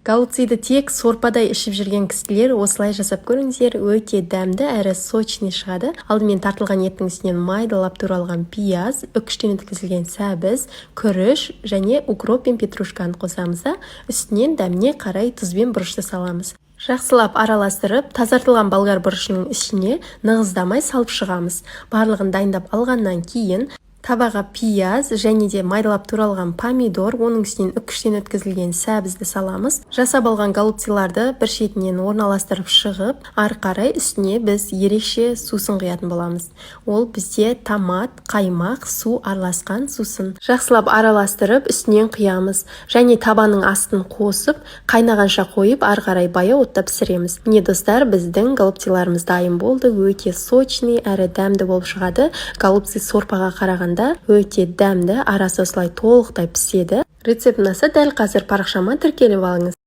Голубцыйды тек сорпадай ішіп жүрген кісілер осылай жасап көріңіздер, өте дәмді әрі сочный шығады. Алдымен тартылған еттің үстінен майдалап туралған пияз, үкіштен өткізілген сәбіз, күріш және укроп пен петрушканы қосамыз да, үстінен дәміне қарай тұз бен бұрышты саламыз. Жақсылап араластырып, тазартылған болгар бұрышының ішіне нығыздамай салып шығамыз. Барлығын дайындап алғаннан кейін табаға пияз және де майдалап туралған помидор, оның үстінен үкіштен өткізілген сәбізді саламыз. Жасап алған голубцыларды бір шетінен орналастырып шығып, ары қарай үстіне біз ерекше сусын құятын боламыз. Ол бізде томат, қаймақ, су араласқан сусын. Жақсылап араластырып, үстінен құямыз және табаның астын қосып, қайнағанша қойып, ары қарай баяу отта пісіреміз. Міне достар, біздің голубцыларымыз дайын болды. Өте сочный әрі дәмді болып шығады. Голубцы сорпаға қараған өте дәмді, арасы осылай толықтай піседі. Рецепт ұнаса дәл қазір парақшама тіркеліп алыңыз.